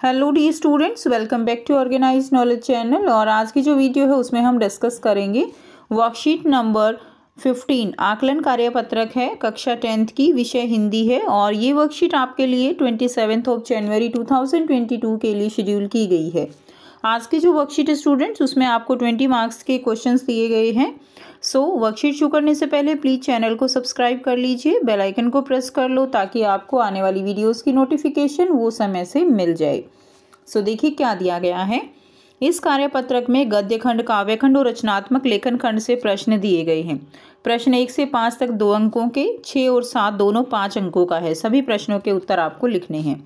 Hello the students, welcome back to organise knowledge channel. और आज की जो वीडियो है उसमें हम डिस्कस करेंगे वर्कशीट नंबर 15 आकलन कार्यपत्रक है, कक्षा 10th की, विषय हिंदी है। और ये वर्कशीट आपके लिए 27 जनवरी 2022 के लिए शेड्यूल की गई है। आज की जो वर्कशीट है स्टूडेंट्स, उसमें आपको 20 मार्क्स के क्वेश्चंस दिए गए हैं। वर्कशीट शुरू करने से पहले प्लीज़ चैनल को सब्सक्राइब कर लीजिए, बेल आइकन को प्रेस कर लो ताकि आपको आने वाली वीडियोस की नोटिफिकेशन वो समय से मिल जाए। देखिए क्या दिया गया है। इस कार्यपत्रक में गद्य खंड, काव्य खंड और रचनात्मक लेखन खंड से प्रश्न दिए गए हैं। प्रश्न 1 से 5 तक 2 अंकों के, 6 और 7 दोनों 5 अंकों का है। सभी प्रश्नों के उत्तर आपको लिखने हैं।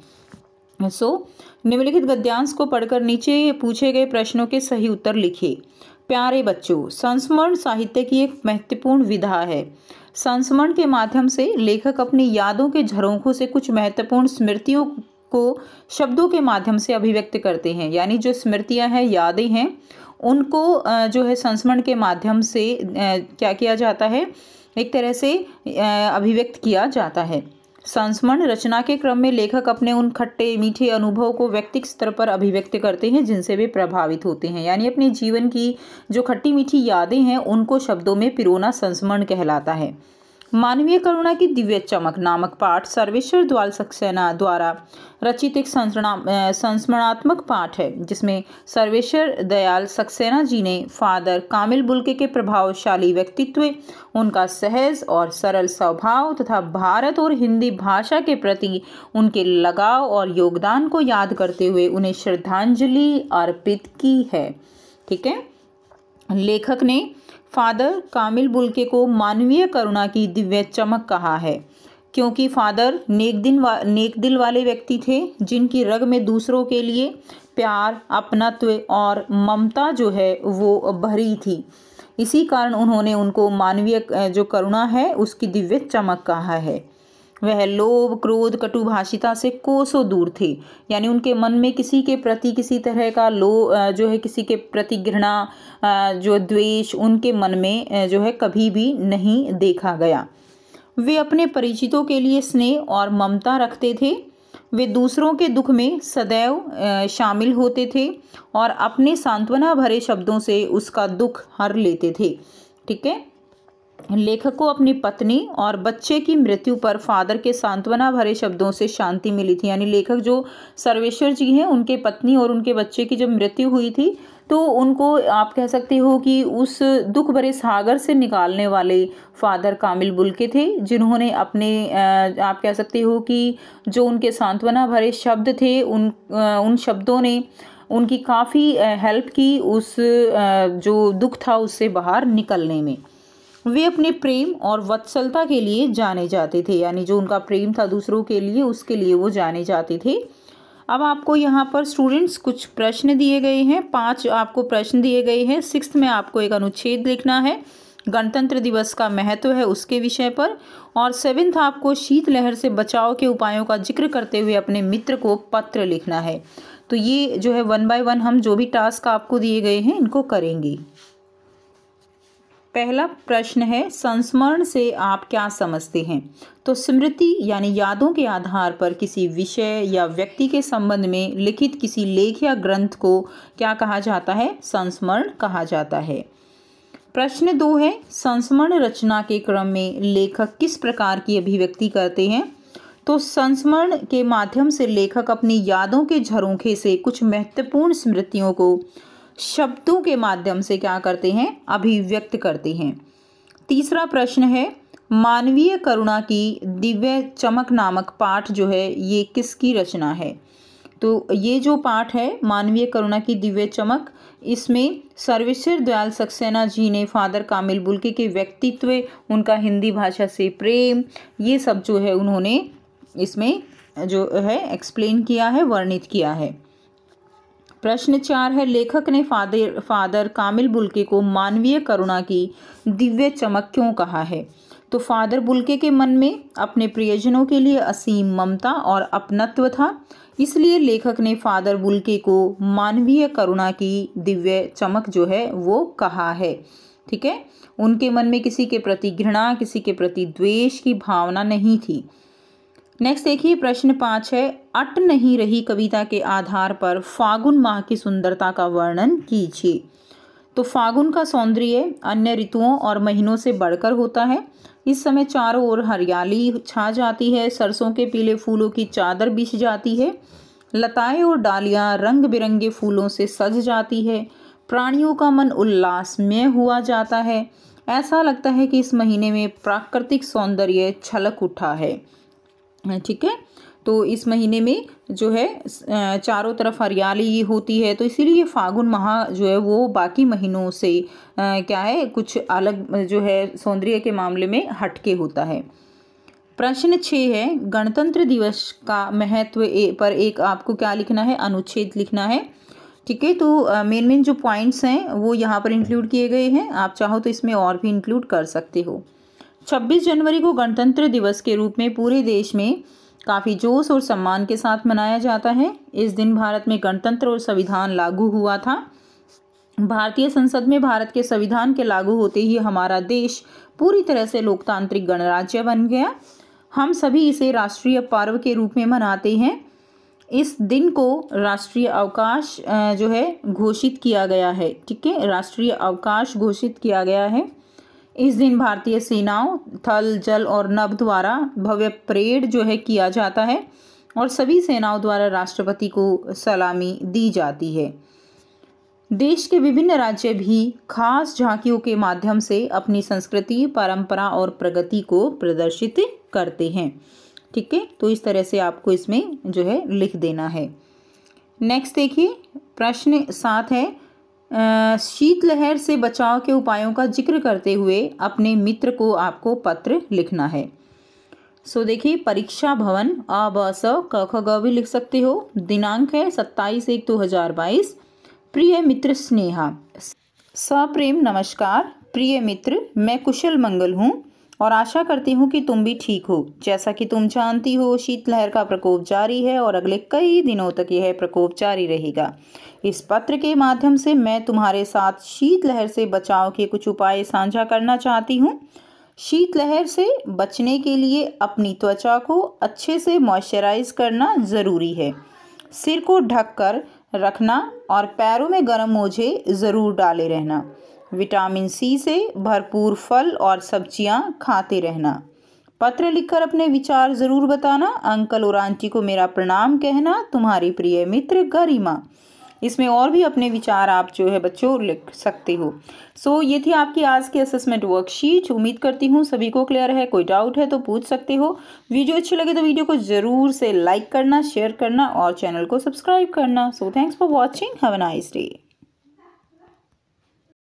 निम्नलिखित गद्यांश को पढ़कर नीचे पूछे गए प्रश्नों के सही उत्तर लिखिए। प्यारे बच्चों, संस्मरण साहित्य की एक महत्वपूर्ण विधा है। संस्मरण के माध्यम से लेखक अपनी यादों के झरोखों से कुछ महत्वपूर्ण स्मृतियों को शब्दों के माध्यम से अभिव्यक्त करते हैं। यानी जो स्मृतियां हैं, यादें हैं, उनको जो है संस्मरण के माध्यम से क्या किया जाता है, एक तरह से अभिव्यक्त किया जाता है। संस्मरण रचना के क्रम में लेखक अपने उन खट्टे मीठे अनुभव को व्यक्तिगत स्तर पर अभिव्यक्त करते हैं जिनसे वे प्रभावित होते हैं। यानी अपने जीवन की जो खट्टी मीठी यादें हैं उनको शब्दों में पिरोना संस्मरण कहलाता है। मानवीय करुणा की दिव्य चमक नामक पाठ सर्वेश्वर दयाल सक्सेना द्वारा रचित एक संस्मरणात्मक पाठ है, जिसमें सर्वेश्वर दयाल सक्सेना जी ने फादर कामिल बुल्के के प्रभावशाली व्यक्तित्व, उनका सहज और सरल स्वभाव तथा भारत और हिंदी भाषा के प्रति उनके लगाव और योगदान को याद करते हुए उन्हें श्रद्धांजलि अर्पित की है। ठीक है। लेखक ने फादर कामिल बुल्के को मानवीय करुणा की दिव्य चमक कहा है, क्योंकि फादर नेक दिल वाले व्यक्ति थे, जिनकी रग में दूसरों के लिए प्यार, अपनत्व और ममता जो है वो भरी थी। इसी कारण उन्होंने उनको मानवीय जो करुणा है उसकी दिव्य चमक कहा है। वह लोभ, क्रोध, कटुभाषिता से कोसों दूर थे। यानी उनके मन में किसी के प्रति किसी तरह का जो है किसी के प्रति घृणा, जो द्वेष उनके मन में जो है कभी भी नहीं देखा गया। वे अपने परिचितों के लिए स्नेह और ममता रखते थे। वे दूसरों के दुख में सदैव शामिल होते थे और अपने सांत्वना भरे शब्दों से उसका दुख हर लेते थे। ठीक है। लेखक को अपनी पत्नी और बच्चे की मृत्यु पर फादर के सांत्वना भरे शब्दों से शांति मिली थी। यानी लेखक जो सर्वेश्वर जी हैं, उनके पत्नी और उनके बच्चे की जब मृत्यु हुई थी तो उनको आप कह सकते हो कि उस दुख भरे सागर से निकालने वाले फादर कामिल बुल्के थे, जिन्होंने अपने आप कह सकते हो कि जो उनके सांत्वना भरे शब्द थे उन शब्दों ने उनकी काफ़ी हेल्प की उस जो दुख था उससे बाहर निकलने में। वे अपने प्रेम और वत्सलता के लिए जाने जाते थे। यानी जो उनका प्रेम था दूसरों के लिए, उसके लिए वो जाने जाते थे। अब आपको यहाँ पर स्टूडेंट्स कुछ प्रश्न दिए गए हैं। 5 आपको प्रश्न दिए गए हैं। 6th में आपको एक अनुच्छेद लिखना है, गणतंत्र दिवस का महत्व है उसके विषय पर। और 7th आपको शीतलहर से बचाव के उपायों का जिक्र करते हुए अपने मित्र को पत्र लिखना है। तो ये जो है 1 by 1 हम जो भी टास्क आपको दिए गए हैं इनको करेंगे। पहला प्रश्न है, संस्मरण से आप क्या समझते हैं? तो स्मृति यानी यादों के आधार पर किसी विषय या व्यक्ति के संबंध में लिखित किसी लेख या ग्रंथ को क्या कहा जाता है? संस्मरण कहा जाता है। प्रश्न 2 है, संस्मरण रचना के क्रम में लेखक किस प्रकार की अभिव्यक्ति करते हैं? तो संस्मरण के माध्यम से लेखक अपनी यादों के झरोखे से कुछ महत्वपूर्ण स्मृतियों को शब्दों के माध्यम से क्या करते हैं? अभिव्यक्त करते हैं। तीसरा प्रश्न है, मानवीय करुणा की दिव्य चमक नामक पाठ जो है ये किसकी रचना है? तो ये जो पाठ है मानवीय करुणा की दिव्य चमक, इसमें सर्वेश्वर दयाल सक्सेना जी ने फादर कामिल बुल्के के व्यक्तित्व, उनका हिंदी भाषा से प्रेम, ये सब जो है उन्होंने इसमें जो है एक्सप्लेन किया है, वर्णित किया है। प्रश्न 4 है, लेखक ने फादर कामिल बुल्के को मानवीय करुणा की दिव्य चमक क्यों कहा है? तो फादर बुल्के के मन में अपने प्रियजनों के लिए असीम ममता और अपनत्व था, इसलिए लेखक ने फादर बुल्के को मानवीय करुणा की दिव्य चमक जो है वो कहा है। ठीक है। उनके मन में किसी के प्रति घृणा, किसी के प्रति द्वेष की भावना नहीं थी। नेक्स्ट देखिए, प्रश्न 5 है, अट नहीं रही कविता के आधार पर फागुन माह की सुंदरता का वर्णन कीजिए। तो फागुन का सौंदर्य अन्य ऋतुओं और महीनों से बढ़कर होता है। इस समय चारों ओर हरियाली छा जाती है, सरसों के पीले फूलों की चादर बिछ जाती है, लताएं और डालियां रंग बिरंगे फूलों से सज जाती है, प्राणियों का मन उल्लासमय हुआ जाता है। ऐसा लगता है कि इस महीने में प्राकृतिक सौंदर्य छलक उठा है। ठीक है, तो इस महीने में जो है चारों तरफ हरियाली होती है, तो इसीलिए फागुन माह जो है वो बाकी महीनों से क्या है, कुछ अलग जो है सौंदर्य के मामले में हटके होता है। प्रश्न 6 है, गणतंत्र दिवस का महत्व पर एक आपको क्या लिखना है, अनुच्छेद लिखना है। ठीक है, तो मेन जो पॉइंट्स हैं वो यहाँ पर इंक्लूड किए गए हैं। आप चाहो तो इसमें और भी इंक्लूड कर सकते हो। 26 जनवरी को गणतंत्र दिवस के रूप में पूरे देश में काफ़ी जोश और सम्मान के साथ मनाया जाता है। इस दिन भारत में गणतंत्र और संविधान लागू हुआ था। भारतीय संसद में भारत के संविधान के लागू होते ही हमारा देश पूरी तरह से लोकतांत्रिक गणराज्य बन गया। हम सभी इसे राष्ट्रीय पर्व के रूप में मनाते हैं। इस दिन को राष्ट्रीय अवकाश जो है घोषित किया गया है। ठीक है, राष्ट्रीय अवकाश घोषित किया गया है। इस दिन भारतीय सेनाओं थल, जल और नभ द्वारा भव्य परेड जो है किया जाता है और सभी सेनाओं द्वारा राष्ट्रपति को सलामी दी जाती है। देश के विभिन्न राज्य भी खास झांकियों के माध्यम से अपनी संस्कृति, परंपरा और प्रगति को प्रदर्शित करते हैं। ठीक है, तो इस तरह से आपको इसमें जो है लिख देना है। नेक्स्ट देखिए, प्रश्न 7 है, शीतलहर से बचाव के उपायों का जिक्र करते हुए अपने मित्र को आपको पत्र लिखना है। सो देखिए, परीक्षा भवन अ ब स क ख ग भी लिख सकते हो। दिनांक है 27/1/2022। प्रिय मित्र स्नेहा, सप्रेम नमस्कार। प्रिय मित्र, मैं कुशल मंगल हूँ और आशा करती हूँ कि तुम भी ठीक हो। जैसा कि तुम जानती हो, शीतलहर का प्रकोप जारी है और अगले कई दिनों तक यह प्रकोप जारी रहेगा। इस पत्र के माध्यम से मैं तुम्हारे साथ शीतलहर से बचाव के कुछ उपाय साझा करना चाहती हूँ। शीतलहर से बचने के लिए अपनी त्वचा को अच्छे से मॉइस्चराइज करना ज़रूरी है। सिर को ढककर रखना और पैरों में गर्म मोजे ज़रूर डाले रहना। विटामिन सी से भरपूर फल और सब्जियां खाते रहना। पत्र लिखकर अपने विचार ज़रूर बताना। अंकल और आंटी को मेरा प्रणाम कहना। तुम्हारी प्रिय मित्र गरिमा। इसमें और भी अपने विचार आप जो है बच्चों लिख सकते हो। सो ये थी आपकी आज की असेसमेंट वर्कशीट। उम्मीद करती हूँ सभी को क्लियर है। कोई डाउट है तो पूछ सकते हो। वीडियो अच्छी लगे तो वीडियो को ज़रूर से लाइक करना, शेयर करना और चैनल को सब्सक्राइब करना। So thanks for watching. Have a nice day.